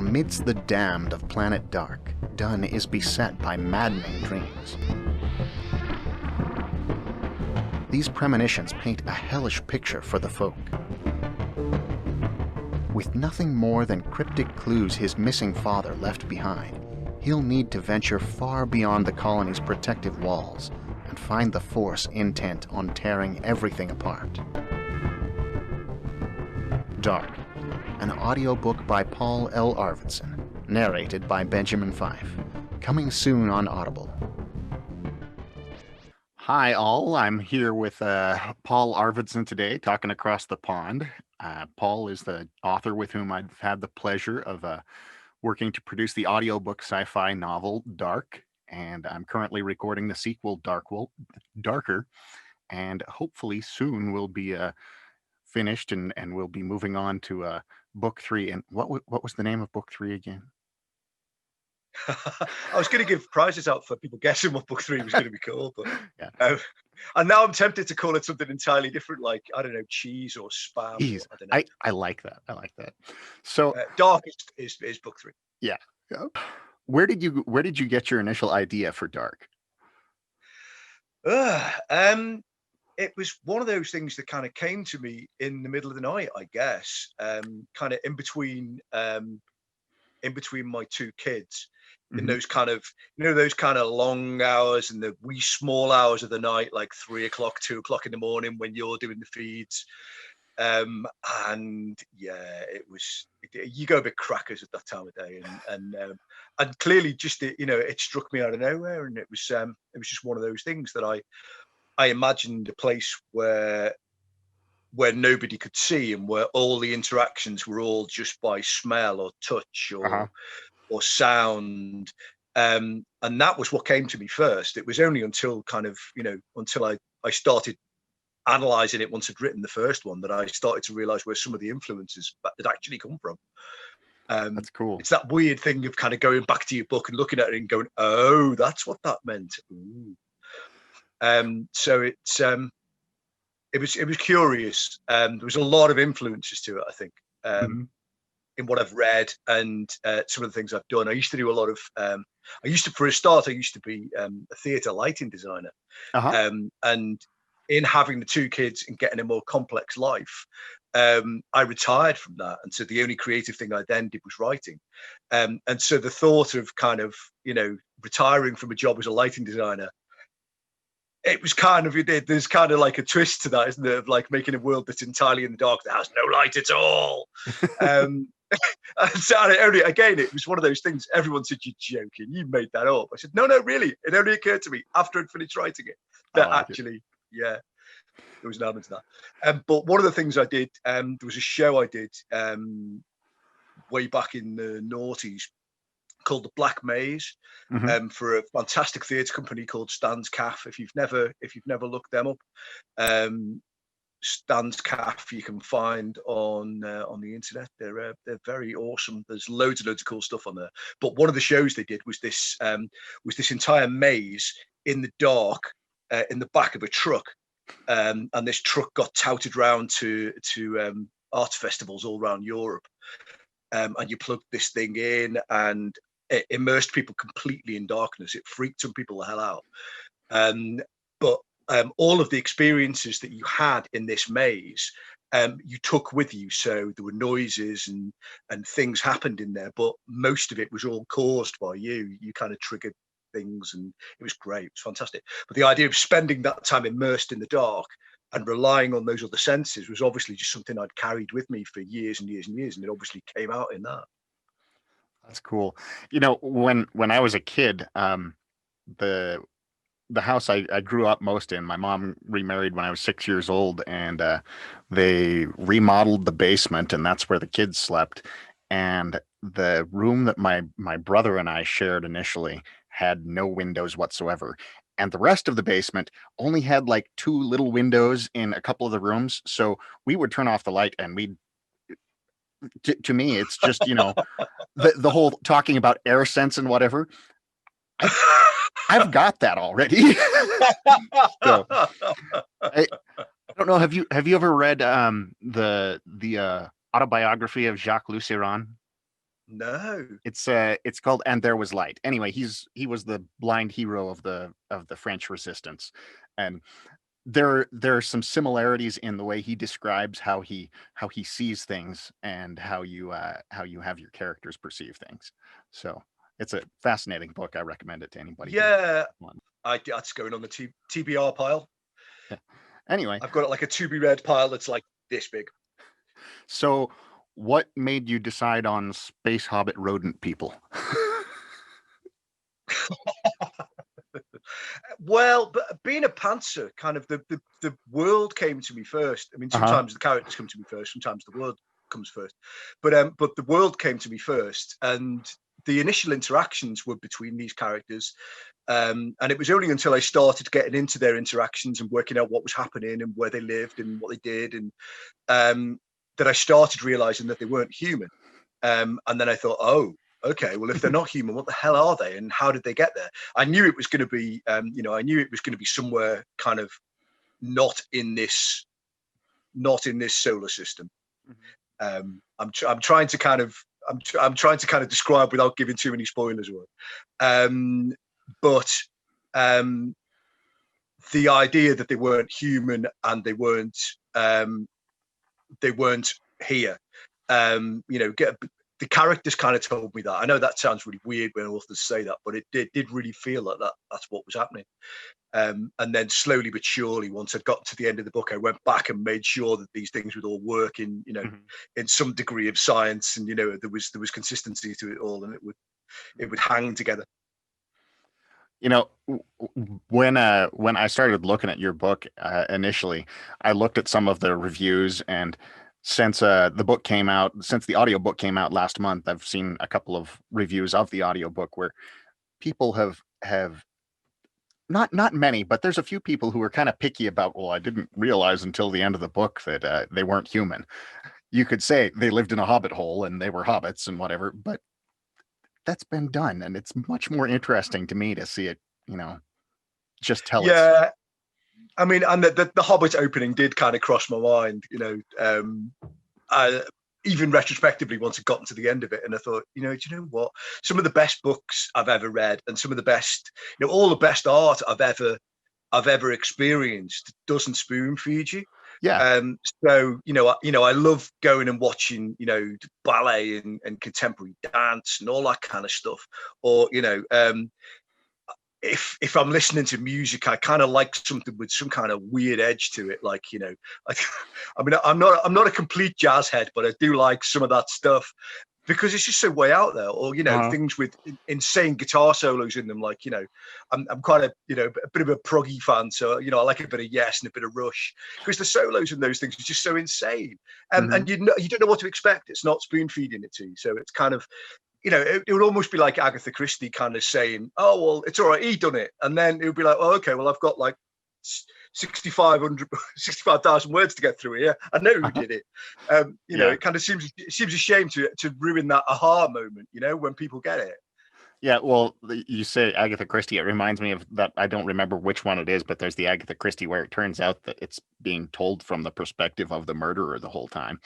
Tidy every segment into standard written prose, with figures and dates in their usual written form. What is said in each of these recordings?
amidst the damned of planet Dark, Dunn is beset by maddening dreams. These premonitions paint a hellish picture for the folk. With nothing more than cryptic clues his missing father left behind, he'll need to venture far beyond the colony's protective walls and find the force intent on tearing everything apart. Dark, an audiobook by Paul Arvidson, narrated by Benjamin Fife, coming soon on Audible. Hi all, I'm here with Paul Arvidson today, talking across the pond. Paul is the author with whom I've had the pleasure of working to produce the audiobook sci-fi novel Dark, and I'm currently recording the sequel Darker, and hopefully soon we'll be finished and we'll be moving on to book 3. And what was the name of book 3 again? I was going to give prizes out for people guessing what book 3 was going to be called, but yeah. And now I'm tempted to call it something entirely different, like, I don't know, cheese or spam. Cheese. Or, I don't know. I like that. So Dark is book 3. Yeah. Where did you get your initial idea for Dark? It was one of those things that kind of came to me in the middle of the night, I guess, kind of in between my two kids, in those kind of, those kind of long hours and the wee small hours of the night, like 3 o'clock, 2 o'clock in the morning when you're doing the feeds. And yeah, you go a bit crackers at that time of day, and clearly just it struck me out of nowhere, and it was just one of those things that I imagined a place where nobody could see, and where all the interactions were all just by smell or touch or sound, and that was what came to me first. It was only until until I started analyzing it once I'd written the first one that I started to realize where some of the influences that actually come from. That's cool. It's that weird thing of kind of going back to your book and looking at it and going, oh, that's what that meant. Ooh. So it was curious. There was a lot of influences to it, I think, in what I've read and some of the things I've done. I used to do a lot of for a start, I used to be a theatre lighting designer, and in having the two kids and getting a more complex life, I retired from that, and so the only creative thing I then did was writing, and so the thought of kind of retiring from a job as a lighting designer, it was kind of, there's kind of like a twist to that, isn't there, of like making a world that's entirely in the dark, that has no light at all. So again, it was one of those things. Everyone said, you're joking, you made that up. I said, no, really, it only occurred to me after I'd finished writing it that actually there was an element to that. But one of the things I did, there was a show I did way back in the noughties called The Black Maze, for a fantastic theatre company called Stan's Caff. If you've never looked them up, Stan's Caff you can find on the internet. They're very awesome. There's loads of cool stuff on there. But one of the shows they did was this entire maze in the dark, in the back of a truck, and this truck got touted round to art festivals all around Europe, and you plugged this thing in, and it immersed people completely in darkness. It freaked some people the hell out. But all of the experiences that you had in this maze, you took with you. So there were noises and things happened in there, but most of it was all caused by you. You kind of triggered things, and it was great. It was fantastic. But the idea of spending that time immersed in the dark and relying on those other senses was obviously just something I'd carried with me for years and years and years, and it obviously came out in that. That's cool. When I was a kid, the house I grew up most in, my mom remarried when I was 6 years old, and they remodeled the basement, and that's where the kids slept. And the room that my brother and I shared initially had no windows whatsoever. And the rest of the basement only had like 2 little windows in a couple of the rooms. So we would turn off the light, and to me, it's just, the whole talking about air sense and whatever. I've got that already. So, I don't know. Have you ever read the autobiography of Jacques Luceron? No. It's called And There Was Light. Anyway, he was the blind hero of the French Resistance, and there are some similarities in the way he describes how he sees things and how you have your characters perceive things. So it's a fascinating book. I recommend it to anybody who Yeah, wants. that's going on the TBR pile. Yeah. Anyway, I've got like a to be read pile that's like this big. so what made you decide on Space Hobbit rodent people? Well, but being a pantser, kind of the world came to me first. I mean, Uh-huh. sometimes the characters come to me first, sometimes the world comes first. But the world came to me first, and the initial interactions were between these characters. And it was only until I started getting into their interactions and working out what was happening and where they lived and what they did, and that I started realizing that they weren't human. And then I thought, oh, okay, well, if they're not human, what the hell are they, and how did they get there? I knew it was going to be, I knew it was going to be somewhere kind of not in this solar system. I'm trying to kind of I'm trying to kind of describe without giving too many spoilers away. But the idea that they weren't human and they weren't here, the characters kind of told me that. I know that sounds really weird when authors say that, but it did really feel like that's what was happening. And then slowly but surely, once I'd got to the end of the book, I went back and made sure that these things would all work in, in some degree of science, and there was consistency to it all, and it would hang together. When I started looking at your book initially, I looked at some of the reviews, and since the audiobook came out last month, I've seen a couple of reviews of the audiobook where people have not many, but there's a few people who are kind of picky about, well, I didn't realize until the end of the book that they weren't human. You could say they lived in a hobbit hole and they were hobbits and whatever, but that's been done, and it's much more interesting to me to see it, just tell its. Yeah, I mean, and the Hobbit opening did kind of cross my mind, even retrospectively once I'd gotten to the end of it, and I thought, do you know what? Some of the best books I've ever read, and some of the best, all the best art I've ever experienced doesn't spoon feed you. Yeah. So I love going and watching ballet and contemporary dance and all that kind of stuff, or if I'm listening to music, I kind of like something with some kind of weird edge to it. Like, I mean, I'm not a complete jazz head, but I do like some of that stuff because it's just so way out there. Or, things with insane guitar solos in them. Like, I'm quite a bit of a proggy fan. So, I like a bit of Yes and a bit of Rush because the solos in those things are just so insane. And you don't know what to expect. It's not spoon feeding it to you. So it's kind of, it would almost be like Agatha Christie kind of saying, oh, well, it's all right, he done it. And then it would be like, oh, okay, well, I've got like 65,000 words to get through here. I know who did it. It kind of seems a shame to ruin that aha moment, when people get it. Yeah, well, you say Agatha Christie. It reminds me of that. I don't remember which one it is, but there's the Agatha Christie where it turns out that it's being told from the perspective of the murderer the whole time.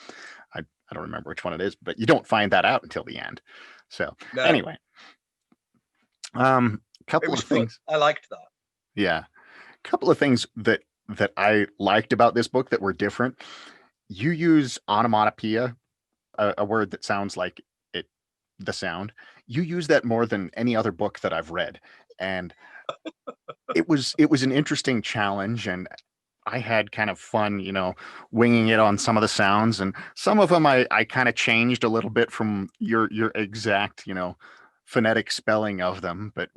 I don't remember which one it is, but you don't find that out until the end. So anyway, couple of things. Fun. I liked that. Yeah, couple of things that I liked about this book that were different. You use onomatopoeia, a word that sounds like it, the sound. You use that more than any other book that I've read, and it was an interesting challenge, and I had kind of fun, winging it on some of the sounds, and some of them I kind of changed a little bit from your exact, phonetic spelling of them. But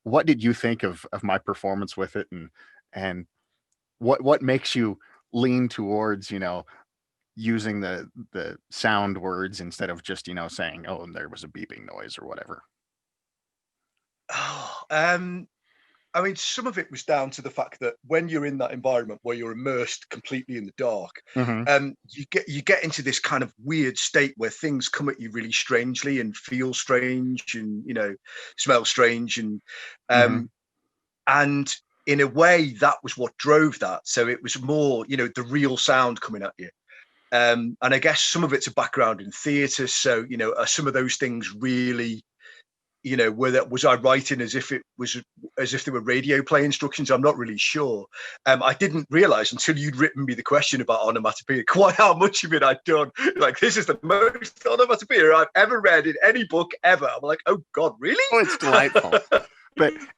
what did you think of my performance with it, and what makes you lean towards, using the sound words instead of just, saying, oh, and there was a beeping noise or whatever? Oh, I mean, some of it was down to the fact that when you're in that environment where you're immersed completely in the dark, you get into this kind of weird state where things come at you really strangely and feel strange and smell strange and in a way that was what drove that. So it was more the real sound coming at you. And I guess some of it's a background in theatre. So, you know, are some of those things really, you know, was I writing as if they were radio play instructions? I'm not really sure. I didn't realize until you'd written me the question about onomatopoeia quite how much of it I'd done. Like, this is the most onomatopoeia I've ever read in any book ever. I'm like, oh God, really? Oh, it's delightful.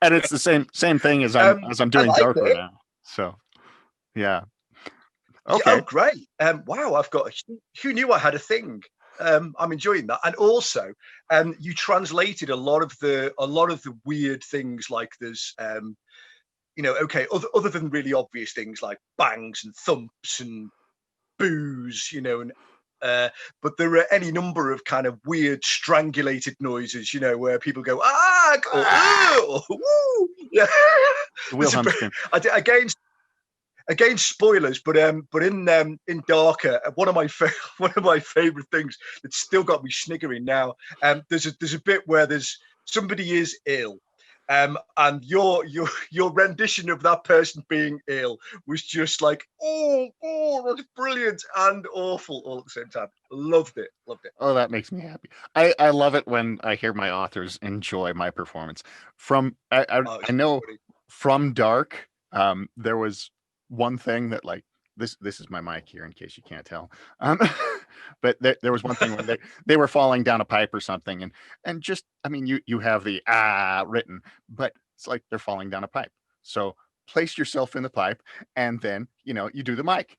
And it's the same thing as I'm I doing like Joker it. now. So yeah. Yeah, oh, Okay. great. Wow, who knew I had a thing? I'm enjoying that. And also, you translated a lot of the weird things, like there's you know, okay, other than really obvious things like bangs and thumps and boos, you know, and but there are any number of kind of weird strangulated noises, you know, where people go or woo, yeah. The There's a Wilhelm scream. again spoilers, but in Darker, one of my favorite things that still got me sniggering now. There's a bit where there's somebody is ill. And your rendition of that person being ill was just like, that's brilliant and awful all at the same time. Loved it. Oh, that makes me happy. I love it when I hear my authors enjoy my performance. From Oh, I it's know funny. from Dark, there was one thing that, like, this is my mic here in case you can't tell. But there was one thing when they were falling down a pipe or something, and just, I mean, you have the written, but it's like they're falling down a pipe. So place yourself in the pipe, and then, you know, you do the mic.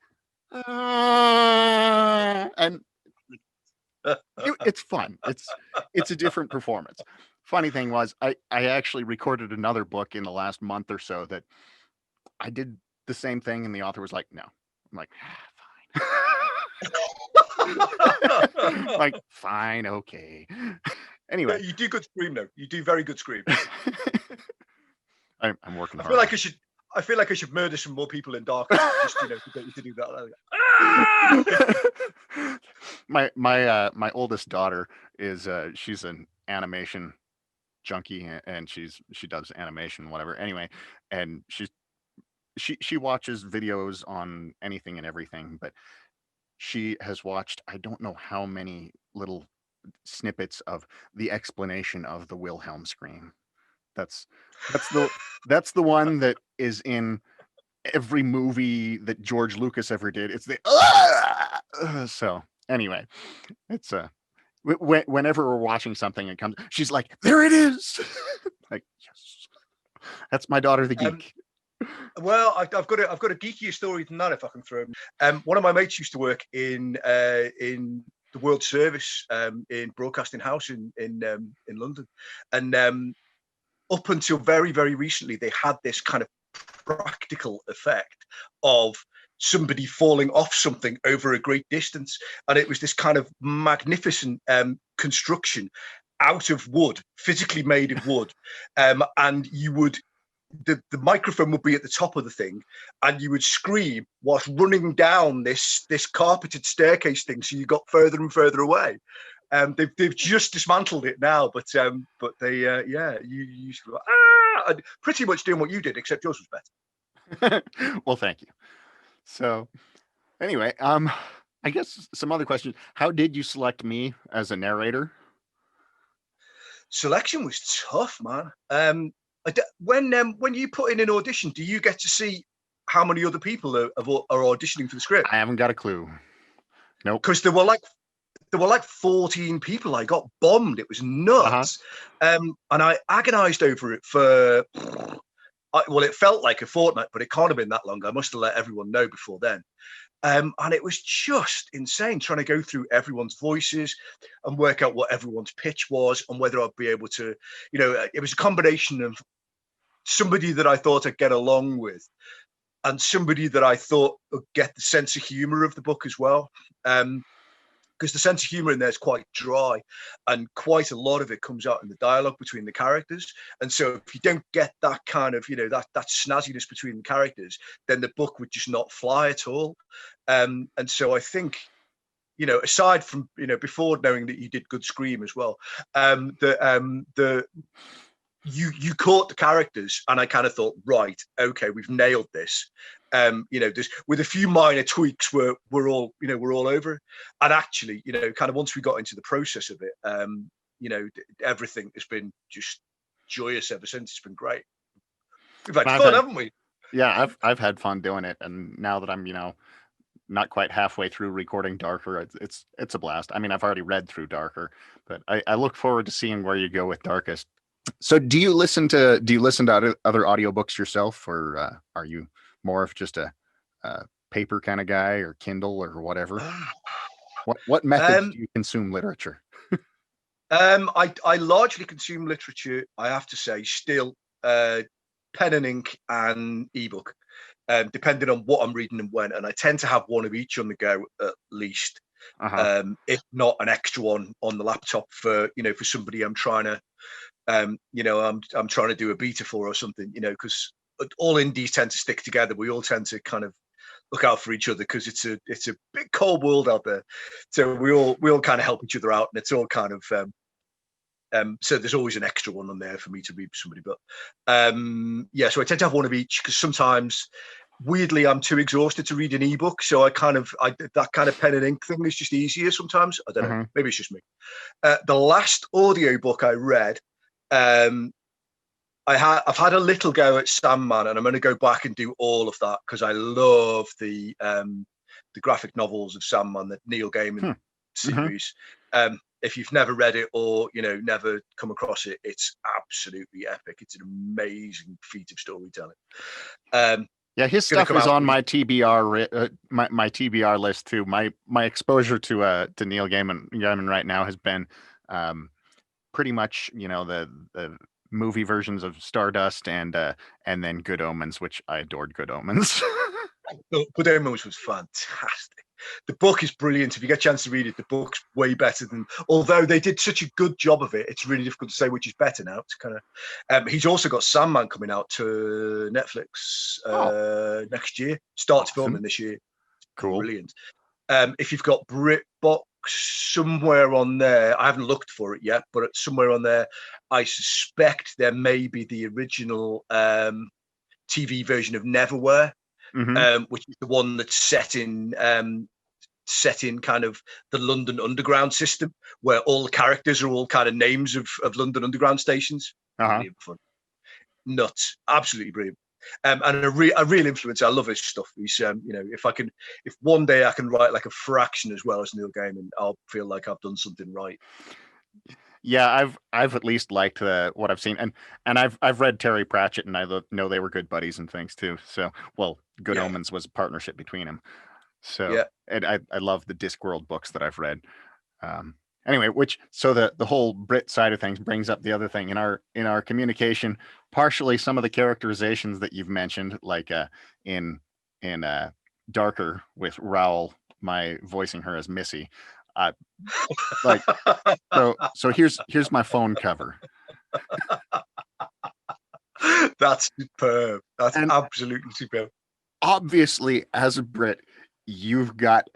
And it's fun. It's a different performance. Funny thing was, I actually recorded another book in the last month or so that I did the same thing, and the author was like, "No." I'm like, fine. Like, fine, okay. Yeah, Anyway, you do good scream though. You do very good scream. I'm working I feel hard like on I should. I feel like I should murder some more people in Darker, just, you know, to get you to do that. Ah! it. My oldest daughter is she's an animation junkie, and she does animation, whatever. Anyway, and she watches videos on anything and everything, but she has watched, I don't know how many little snippets of the explanation of the Wilhelm scream. That's that's the that's the one that is in every movie that George Lucas ever did. It's the so anyway, it's whenever we're watching something, it comes. She's like, "There it is!" Like, yes, that's my daughter, the um, geek. well, I've got a geekier story than that if I can throw. One of my mates used to work in the World Service in Broadcasting House in London, and up until very very recently, they had this kind of practical effect of somebody falling off something over a great distance, and it was this kind of magnificent construction out of wood, physically made of wood, and you would the microphone would be at the top of the thing, and you would scream whilst running down this carpeted staircase thing, so you got further and further away. They've just dismantled it now, but they yeah, you used to go, pretty much doing what you did, except yours was better. Well, thank you. So anyway, I guess some other questions. How did you select me as a narrator? Selection was tough, man. When you put in an audition, do you get to see how many other people are auditioning for the script? I haven't got a clue. Nope. Because there were like 14 people. I got bombed. It was Uh-huh. nuts. And I agonized over it for, well, it felt like a fortnight, but it can't have been that long. I must have let everyone know before then. And it was just insane trying to go through everyone's voices and work out what everyone's pitch was and whether I'd be able to, you know, it was a combination of somebody that I thought I'd get along with and somebody that I thought would get the sense of humor of the book as well. Because the sense of humor in there is quite dry, and quite a lot of it comes out in the dialogue between the characters. And so if you don't get that kind of, you know, that snazziness between the characters, then the book would just not fly at all. And so I think, you know, aside from, you know, before knowing that you did good scream as well, the you caught the characters, and I kind of thought, right, okay, we've nailed this. There's with a few minor tweaks, we're all over it. And actually, kind of once we got into the process of it, everything has been just joyous ever since. It's been great. We've had fun, haven't we? Yeah, I've had fun doing it, and now that I'm not quite halfway through recording Darker, it's a blast. I mean, I've already read through Darker, but I look forward to seeing where you go with Darkest. So do you listen to other audiobooks yourself, or are you more of just a paper kind of guy, or Kindle or whatever? What methods do you consume literature? I largely consume literature, I have to say, still pen and ink and ebook, depending on what I'm reading and when. And I tend to have one of each on the go at least, if not an extra one on the laptop for somebody I'm trying to I'm trying to do a beta for or something, because all indies tend to stick together. We all tend to kind of look out for each other because it's a big cold world out there. So we all kind of help each other out, and it's all kind of so there's always an extra one on there for me to read for somebody. But so I tend to have one of each because sometimes, weirdly, I'm too exhausted to read an ebook. So that kind of pen and ink thing is just easier sometimes. I don't know. Maybe it's just me. The last audiobook I read, I've had a little go at Sandman, and I'm going to go back and do all of that because I love the graphic novels of Sandman, the Neil Gaiman series. If you've never read it or never come across it, it's absolutely epic. It's an amazing feat of storytelling. Yeah, his stuff is on my TBR my TBR list too. My exposure to Neil Gaiman right now has been pretty much the movie versions of Stardust and then Good Omens, which I adored. Good Omens. Good Omens was fantastic. The book is brilliant. If you get a chance to read it, the book's way better than. Although they did such a good job of it, it's really difficult to say which is better now. It's kind of. He's also got Sandman coming out to Netflix next year. Starts filming this year. Cool. Brilliant. If you've got BritBox somewhere on there, I haven't looked for it yet, but somewhere on there, I suspect there may be the original TV version of Neverwhere. Which is the one that's set in kind of the London Underground system, where all the characters are all kind of names of London Underground stations. Brilliant fun. Nuts. Absolutely brilliant. And a real influence. I love his stuff. He's if one day I can write like a fraction as well as Neil Gaiman, I'll feel like I've done something right. Yeah, I've at least liked what I've seen, and I've read Terry Pratchett, and I know they were good buddies and things too. So, Good Omens was a partnership between them. So, and I love the Discworld books that I've read. Anyway, so the whole Brit side of things brings up the other thing in our communication. Partially, some of the characterizations that you've mentioned, like in Darker with Rowell, my voicing her as Missy. So here's my phone cover. That's superb. That's absolutely superb. Obviously, as a Brit, you've got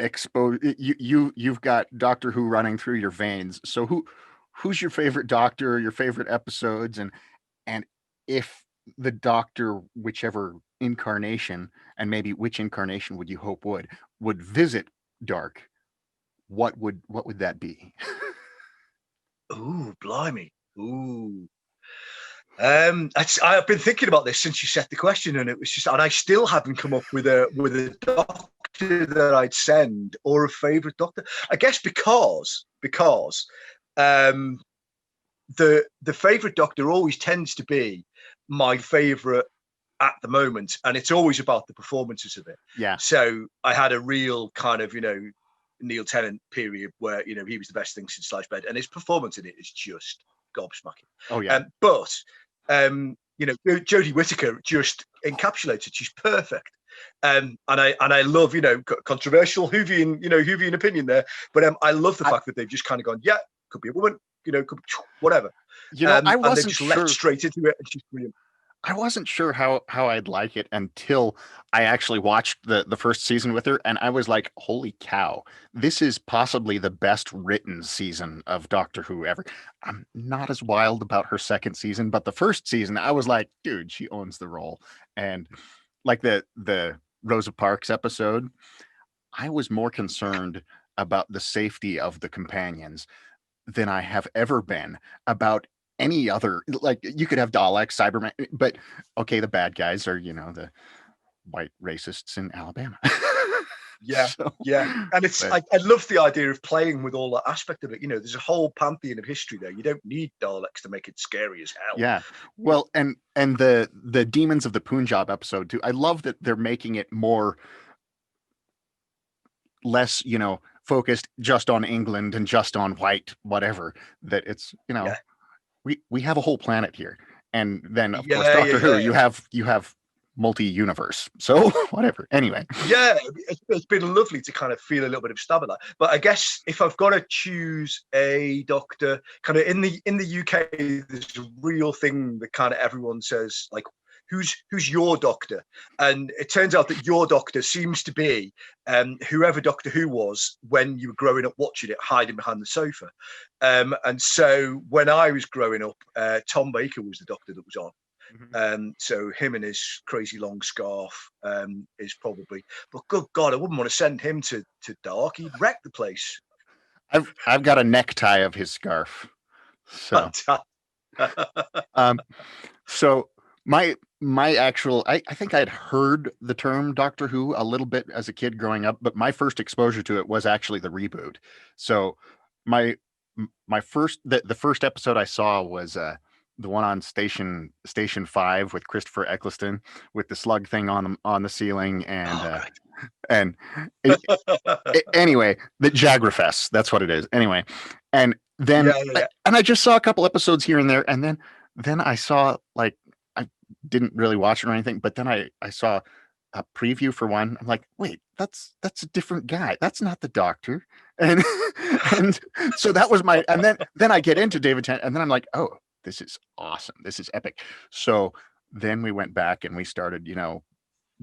you've got Doctor Who running through your veins. So who's your favorite Doctor, your favorite episodes, and if the Doctor, whichever incarnation, and maybe which incarnation would you hope would visit Dark, what would that be? Ooh, blimey. Ooh. I've been thinking about this since you set the question, and I still haven't come up with a Doctor that I'd send or a favorite Doctor. I guess because the favorite Doctor always tends to be my favorite at the moment, and it's always about the performances of it. Yeah. So I had a real kind of Neil Tennant period where he was the best thing since sliced bread, and his performance in it is just gobsmacking. Oh yeah. But Jodie Whittaker just encapsulates it. She's perfect. And I love controversial Whovian opinion there, but I love the fact that they've just kind of gone, yeah, could be a woman, could be whatever. I wasn't and they just sure. left straight into it, and she's brilliant. I wasn't sure how I'd like it until I actually watched the first season with her, and I was like, holy cow, this is possibly the best written season of Doctor Who ever. I'm not as wild about her second season, but the first season, I was like, dude, she owns the role. And like the Rosa Parks episode, I was more concerned about the safety of the companions than I have ever been about any other. Like, you could have Daleks, Cybermen, but okay, the bad guys are, the white racists in Alabama. Yeah, So, yeah. And it's but I love the idea of playing with all that aspect of it. There's a whole pantheon of history there. You don't need Daleks to make it scary as hell. yeah, well, and the Demons of the Punjab episode too. I love that they're making it more less, focused just on England and just on white, whatever. That it's, Yeah, we have a whole planet here, and then of course yeah, Doctor Who, yeah, you have multi-universe, so whatever. Anyway, yeah. It's been lovely to kind of feel a little bit of stab at that. But I guess if I've got to choose a doctor, kind of in the UK, there's a real thing that kind of everyone says, like, who's your doctor? And it turns out that your doctor seems to be whoever Doctor Who was when you were growing up watching it, hiding behind the sofa. And so when I was growing up, Tom Baker was the doctor that was on. So him and his crazy long scarf is probably, but good God, I wouldn't want to send him to Dark. He'd wreck the place. I've got a necktie of his scarf, so so my actual, I think I'd heard the term Doctor Who a little bit as a kid growing up, but my first exposure to it was actually the reboot. So my first, the first episode I saw was the one on Station 5 with Christopher Eccleston with the slug thing on the ceiling, and anyway, the Jagrafess, that's what it is. Anyway, and then and I just saw a couple episodes here and there, and then I saw, like, I didn't really watch it or anything, but then I saw a preview for one. I'm like, wait, that's a different guy. That's not the Doctor. And and so that was my, and then I get into David Tennant, and then I'm like, oh, this is awesome. This is epic. So then we went back and we started,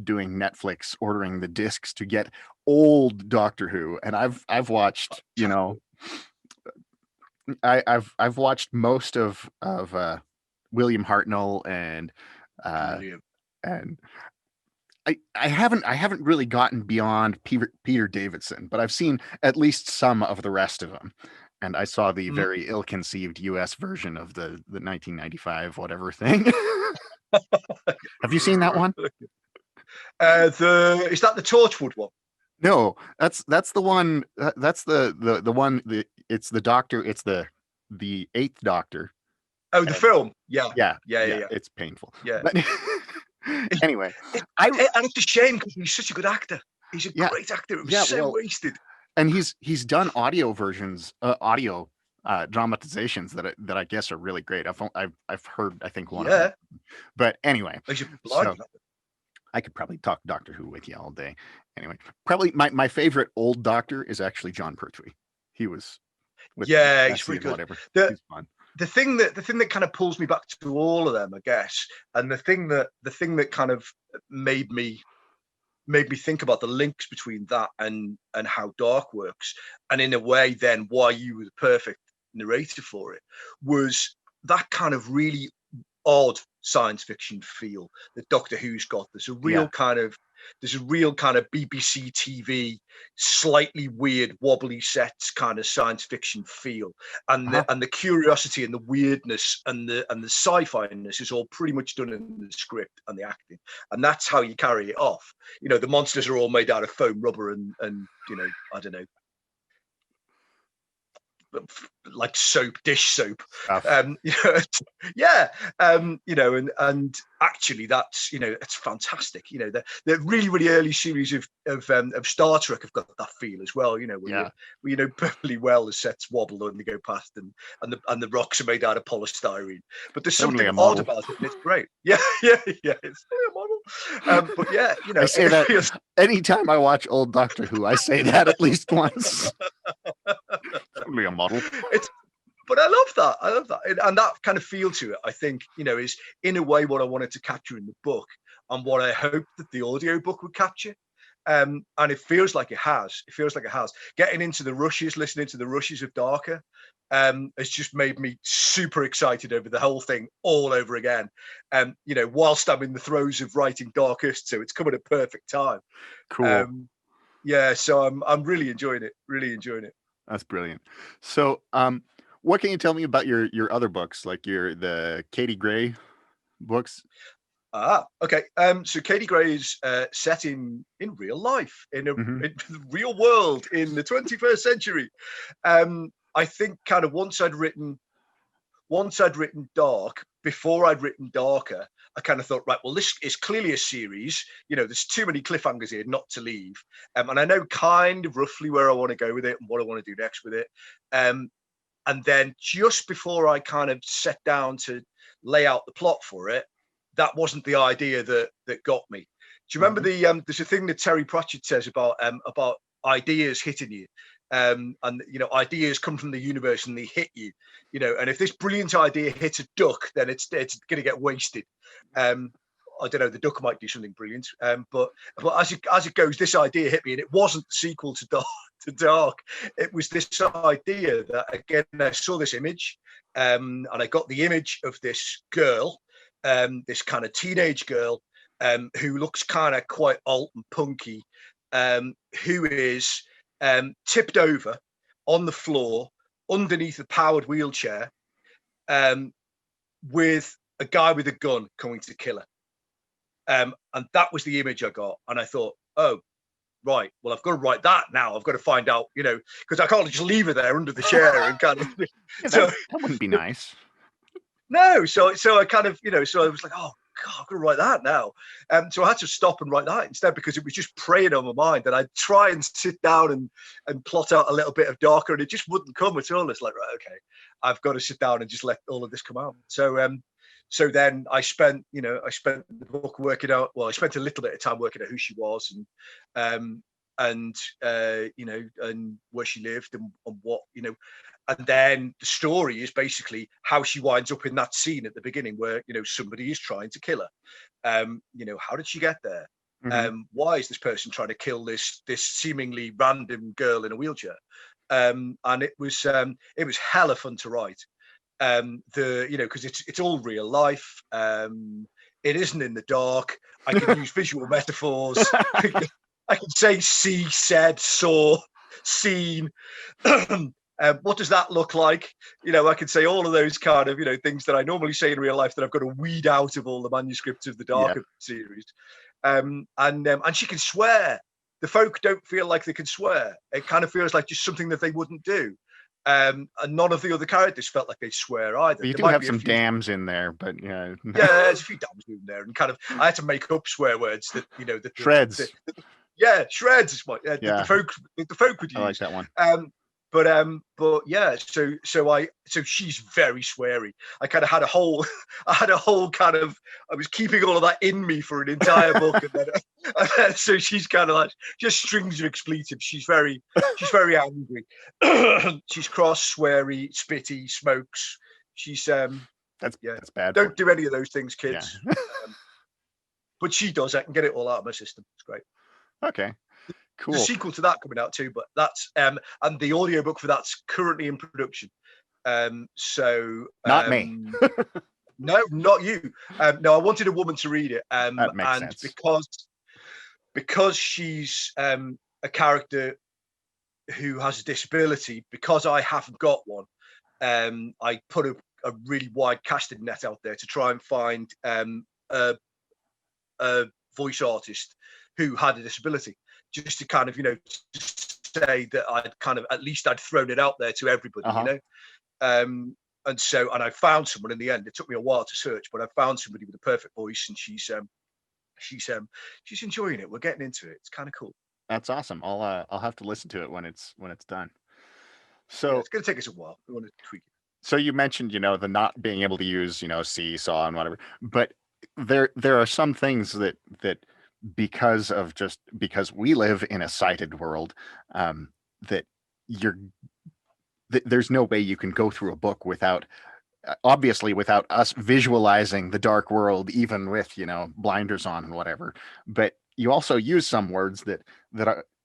doing Netflix, ordering the discs to get old Doctor Who. And I've watched, I've watched most of William Hartnell, and and I haven't really gotten beyond Peter Davidson, but I've seen at least some of the rest of them. And I saw the very ill-conceived US version of the 1995 whatever thing. Have you seen that one? Is that the Torchwood one? No, that's the one. That's the one. It's the Doctor. It's the Eighth Doctor. Oh, the film. Yeah. It's painful. Yeah. But anyway, and it's a shame because he's such a good actor. He's a great actor. It was wasted. And he's done audio versions, audio dramatizations that I guess are really great. I've heard, I think, one of them. But anyway, so I could probably talk Doctor Who with you all day. Anyway, probably my favorite old Doctor is actually John Pertwee. He was he's pretty good. Whatever. He's fun. The thing that kind of pulls me back to all of them, I guess, and the thing that kind of made me think about the links between that and how Dark works, and in a way then why you were the perfect narrator for it, was that kind of really odd science fiction feel that Doctor Who's got. There's a real kind of BBC TV, slightly weird, wobbly sets kind of science fiction feel, and the curiosity and the weirdness and the sci-fi-ness is all pretty much done in the script and the acting, and that's how you carry it off. The monsters are all made out of foam rubber and I don't know, like dish soap. And actually that's it's fantastic. The really, really early series of Star Trek have got that feel as well, where perfectly well the sets wobble and they go past, and the rocks are made out of polystyrene, but there's something odd about it, and it's great. It's only a model. But I say that anytime I watch old Doctor Who, I say that at least once. Only a model. But I love that, and that kind of feel to it, I think, is in a way what I wanted to capture in the book, and what I hoped that the audiobook would capture. And it feels like it has. It feels like it has. Getting into the rushes, listening to the rushes of Darker, has just made me super excited over the whole thing all over again. Whilst I'm in the throes of writing Darkest, so it's come at a perfect time. Cool. Yeah, so I'm really enjoying it. Really enjoying it. That's brilliant. So, what can you tell me about your other books, like the Katie Gray books? Okay. So Katie Gray is set in real life, in Mm-hmm. the real world in the 21st century. I think kind of once I'd written Dark, before I'd written Darker, I kind of thought, right, well, this is clearly a series. There's too many cliffhangers here not to leave. And I know kind of roughly where I want to go with it and what I want to do next with it. And then just before I kind of sat down to lay out the plot for it, that wasn't the idea that got me. Do you remember there's a thing that Terry Pratchett says about ideas hitting you, and ideas come from the universe and they hit you, and if this brilliant idea hits a duck, then it's going to get wasted. I don't know, the duck might do something brilliant, but as it goes, this idea hit me, and it wasn't the sequel to Dark. It was this idea that, again, I saw this image, and I got the image of this girl, this kind of teenage girl, who looks kind of quite alt and punky, who is tipped over on the floor underneath a powered wheelchair, with a guy with a gun coming to kill her. And that was the image I got. And I thought, oh, right, well, I've got to write that now. I've got to find out, because I can't just leave her there under the chair and kind of. Yeah, that wouldn't be nice. No, so I kind of, so I was like, oh God, I've got to write that now. So I had to stop and write that instead, because it was just preying on my mind. And I'd try and sit down and plot out a little bit of Darker, and it just wouldn't come at all. It's like, right, okay, I've got to sit down and just let all of this come out. So then I spent the book working out. Well, I spent a little bit of time working out who she was, and where she lived, and what, and then the story is basically how she winds up in that scene at the beginning where, somebody is trying to kill her. How did she get there? Mm-hmm. Why is this person trying to kill this seemingly random girl in a wheelchair? And it was hella fun to write. Because it's all real life. It isn't in the dark. I can use visual metaphors. I can say see, said, saw, seen. What does that look like? I can say all of those kind of, things that I normally say in real life that I've got to weed out of all the manuscripts of the Darker series. And she can swear. The folk don't feel like they can swear. It kind of feels like just something that they wouldn't do. And none of the other characters felt like they swear either. You do have some dams in there, but yeah. Yeah, there's a few dams in there, and kind of I had to make up swear words that shreds. Shreds is what the folk would use. I like that one. But yeah, so she's very sweary. I kind of had a whole kind of, I was keeping all of that in me for an entire book, and then so she's kind of like just strings of expletives. She's very angry. She's cross, sweary, spitty, smokes. She's that's bad. Don't do any of those things, kids. Yeah. But she does. I can get it all out of my system. It's great. Okay. Cool. There's a sequel to that coming out too, but that's and the audiobook for that's currently in production. So not me. No, not you. No, I wanted a woman to read it. That makes sense. Because she's a character who has a disability, because I haven't got one, I put a really wide casting net out there to try and find a voice artist who had a disability, just to kind of, say that I'd kind of, at least I'd thrown it out there to everybody, and I found someone in the end. It took me a while to search, but I found somebody with a perfect voice, and she's enjoying it. We're getting into it. It's kind of cool. That's awesome. I'll have to listen to it when it's done. So it's going to take us a while. We want to tweak it. So you mentioned, the not being able to use, see, saw, and whatever, but there are some things that because we live in a sighted world, that there's no way you can go through a book without us visualizing the dark world, even with, blinders on and whatever. But you also use some words that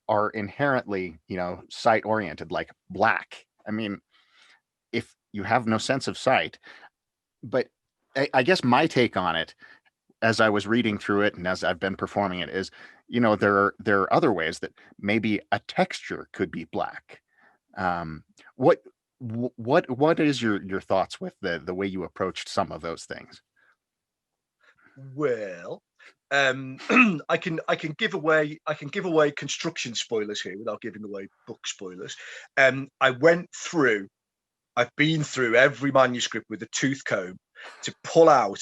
are inherently, sight oriented, like black. I mean, if you have no sense of sight, but I guess my take on it, as I was reading through it and as I've been performing it, is, there are other ways that maybe a texture could be black. Um, what what is your thoughts with the way you approached some of those things? Well, um, I can give away construction spoilers here without giving away book spoilers. I went through. I've been through every manuscript with a tooth comb to pull out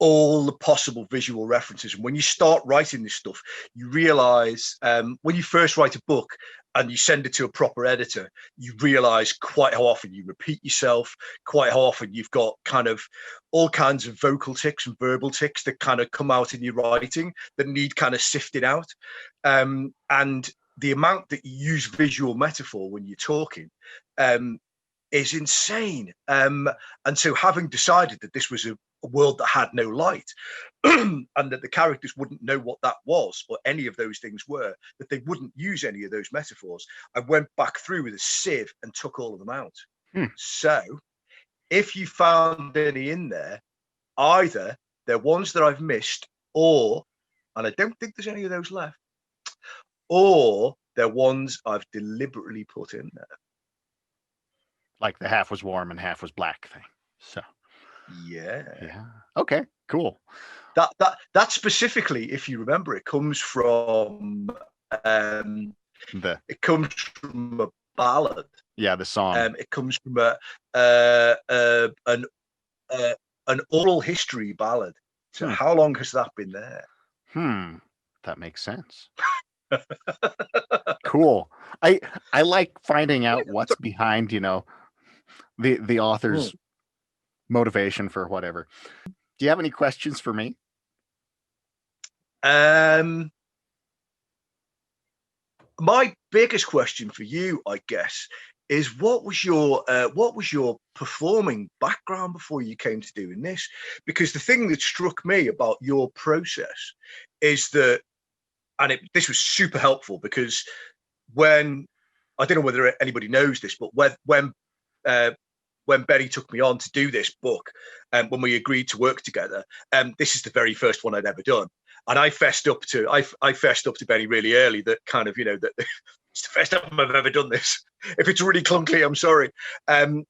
all the possible visual references. And when you start writing this stuff, you realize when you first write a book and you send it to a proper editor, you realize quite how often you repeat yourself, quite how often you've got kind of all kinds of vocal tics and verbal tics that kind of come out in your writing that need kind of sifting out. And the amount that you use visual metaphor when you're talking um, is insane. And so, having decided that this was a world that had no light, and that the characters wouldn't know what that was or any of those things were, that they wouldn't use any of those metaphors, I went back through with a sieve and took all of them out. Hmm. So, if you found any in there, either they're ones that I've missed, or, and I don't think there's any of those left, or they're ones I've deliberately put in there. Like the half was warm and half was black thing. So Yeah. yeah, okay, cool. That specifically, if you remember, um, The it comes from a ballad. Yeah, the song. It comes from uh, uh, an uh, an oral history ballad. So Hmm. how long has that been there? That makes sense. Cool. I like finding out what's behind, the Hmm. author's motivation for whatever. Do you have any questions for me? Um, my biggest question for you, I guess, is what was your performing background before you came to doing this? Because the thing that struck me about your process is that, and this was super helpful because when I don't know whether anybody knows this, but uh, when Benny took me on to do this book, and when we agreed to work together, this is the very first one I'd ever done. And I fessed up to Benny really early that kind of, that it's the first time I've ever done this. If it's really clunky, I'm sorry. And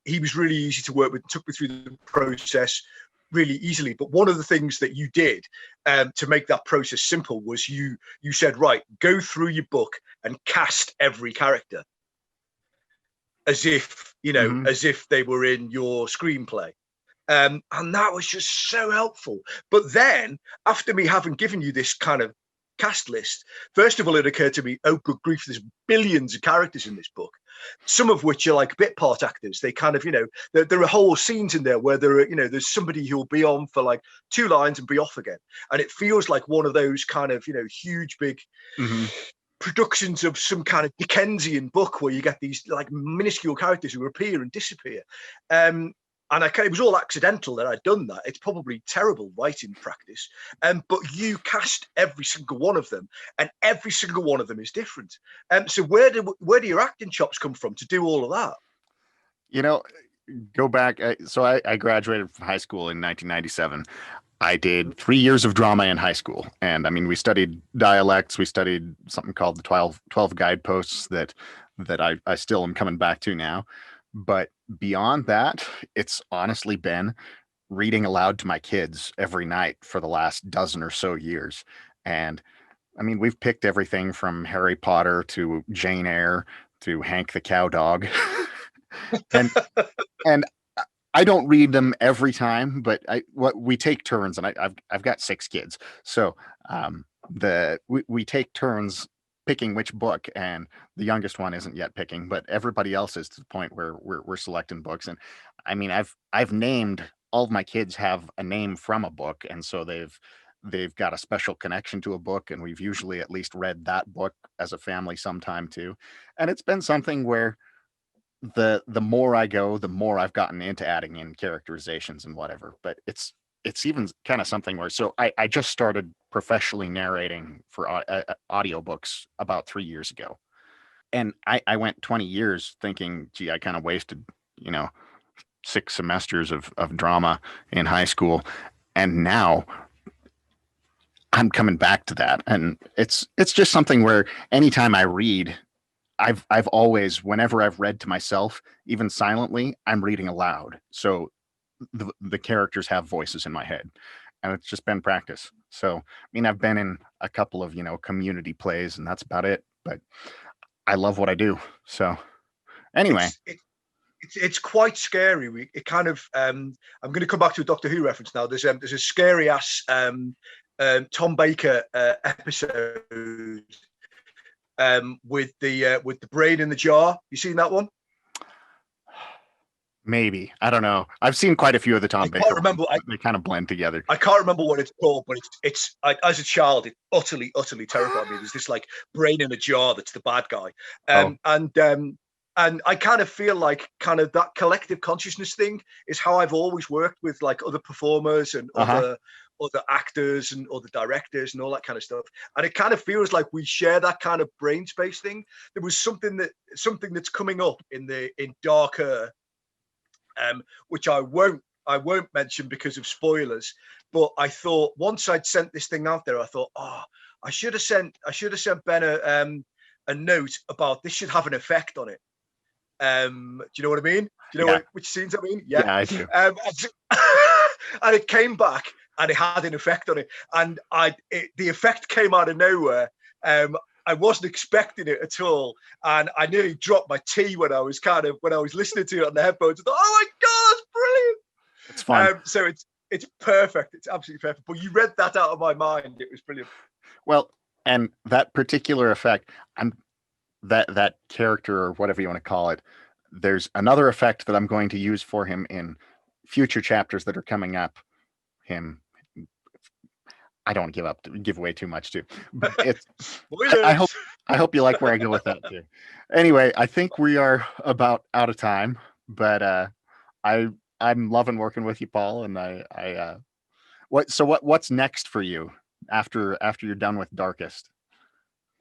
he was really easy to work with, took me through the process really easily. But one of the things that you did to make that process simple was you said, right, go through your book and cast every character as if Mm-hmm. as if they were in your screenplay. And that was just so helpful. But then, after me having given you this kind of cast list, first of all, it occurred to me, oh, good grief, there's billions of characters in this book, some of which are like bit part actors. They kind of, there are whole scenes in there where there's somebody who'll be on for like 2 lines and be off again. And it feels like one of those kind of, huge, big Mm-hmm. productions of some kind of Dickensian book where you get these like minuscule characters who appear and disappear. And it was all accidental that I'd done that. It's probably terrible writing practice. But you cast every single one of them, and every single one of them is different. So where do your acting chops come from to do all of that? You know, go back. So I graduated from high school in 1997. I did 3 years of drama in high school. And I mean, we studied dialects. We studied something called the 12 guideposts that I still am coming back to now. But beyond that, it's honestly been reading aloud to my kids every night for the last dozen or so years. And I mean, we've picked everything from Harry Potter to Jane Eyre to Hank the Cowdog. and and I don't read them every time, but what we take turns, and I've got 6 kids, so we take turns picking which book, and the youngest one isn't yet picking, but everybody else is to the point where we're selecting books. And I mean, I've named all of my kids have a name from a book, and so they've got a special connection to a book, and we've usually at least read that book as a family sometime too. And it's been something where the more I go, the more I've gotten into adding in characterizations and whatever. But it's even kind of something where, so I just started professionally narrating for audiobooks about 3 years ago. And I went 20 years thinking, gee, I kind of wasted, you know, 6 semesters of drama in high school. And now I'm coming back to that. And it's just something where anytime I read, I've always, whenever I've read to myself, even silently, I'm reading aloud. So the characters have voices in my head. And it's just been practice. So, I mean, I've been in a couple of, community plays, and that's about it. But I love what I do. So anyway. It's quite scary. It kind of I'm going to come back to a Doctor Who reference now. There's a scary ass Tom Baker episode with the brain in the jar. You seen that one? Maybe. I don't know. I've seen quite a few of the Tom Baker. I can't remember. They kind of blend together. I can't remember what it's called, but as a child, it utterly terrified me. There's this like brain in a jar that's the bad guy, and I kind of feel like kind of that collective consciousness thing is how I've always worked with like other performers and other actors and other directors and all that kind of stuff. And it kind of feels like we share that kind of brain space thing. There was something that's coming up in Darker, which I won't mention because of spoilers. But I thought once I'd sent this thing out there, I thought, I should have sent Ben a note about this should have an effect on it. Do you know what I mean? Do you know which scenes I mean? Yeah, I do. And it came back and it had an effect on it. And the effect came out of nowhere. I wasn't expecting it at all. And I nearly dropped my tea when I was listening to it on the headphones. I thought, oh my God, it's brilliant. It's fun. So it's perfect. It's absolutely perfect. But you read that out of my mind. It was brilliant. Well, and that particular effect, that character, or whatever you want to call it, there's another effect that I'm going to use for him in future chapters that are coming up. I don't give away too much too, but I hope you like where I go with that too. Anyway, I think we are about out of time, but I'm loving working with you, Paul, and what's next for you after you're done with Darkest?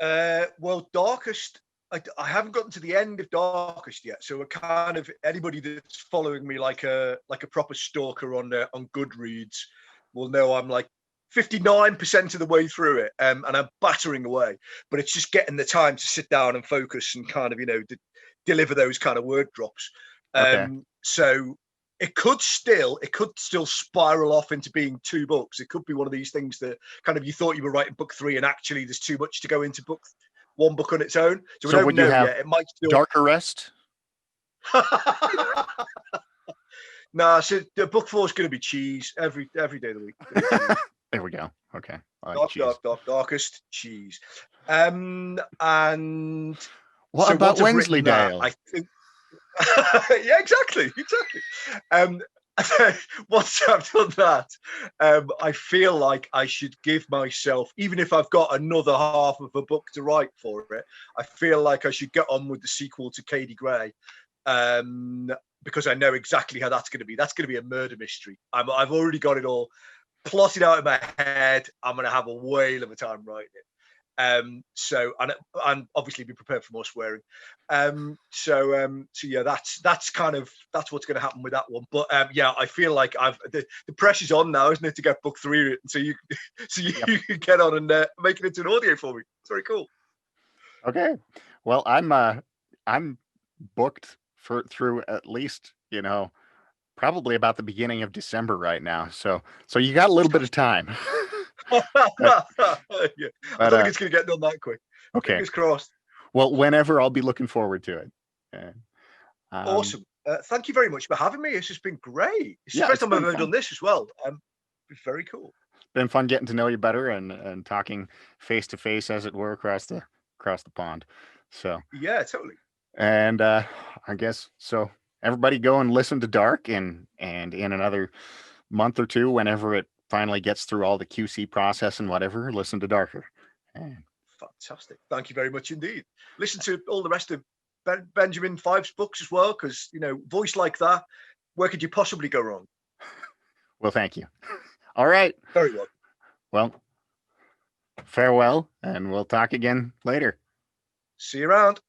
Well, Darkest, I haven't gotten to the end of Darkest yet, so we're kind of, anybody that's following me like a proper stalker on Goodreads will know I'm like 59% of the way through it, and I'm battering away. But it's just getting the time to sit down and focus and kind of deliver those kind of word drops. So it could still spiral off into being 2 books. It could be one of these things that kind of you thought you were writing book 3 and actually there's too much to go into one book on its own. So we don't know yet. It might still Dark Arrest. Nah, so the book 4 is going to be cheese every day of the week. There we go. Okay. Darkest cheese. And what about Wensleydale? I think. Yeah, exactly. Once I've done that, I feel like I should give myself, even if I've got another half of a book to write for it, I feel like I should get on with the sequel to Katie Gray, because I know exactly how that's going to be. That's going to be a murder mystery. I've already got it all plotted out in my head. I'm going to have a whale of a time writing it. So and obviously be prepared for more swearing. So yeah, that's what's going to happen with that one. But yeah, I feel like the pressure's on now, isn't it, to get book 3 written, so you can get on and make it into an audio for me. It's very cool. Okay, well, I'm booked through at least probably about the beginning of December right now. So you got a little bit of time. Yeah. I don't think it's going to get done that quick. Okay. Fingers crossed. Well, whenever, I'll be looking forward to it. Awesome. Thank you very much for having me. It's just been great. It's the first time I've ever done this as well. It's very cool. Been fun getting to know you better and talking face to face, as it were, across the pond. So yeah, totally. And I guess so. Everybody go and listen to Dark, and in another month or two, whenever it finally gets through all the QC process and whatever, listen to Darker. Fantastic. Thank you very much indeed. Listen to all the rest of Benjamin Five's books as well, because voice like that, where could you possibly go wrong? Well, thank you. All right. Very well. Well, farewell, and we'll talk again later. See you around.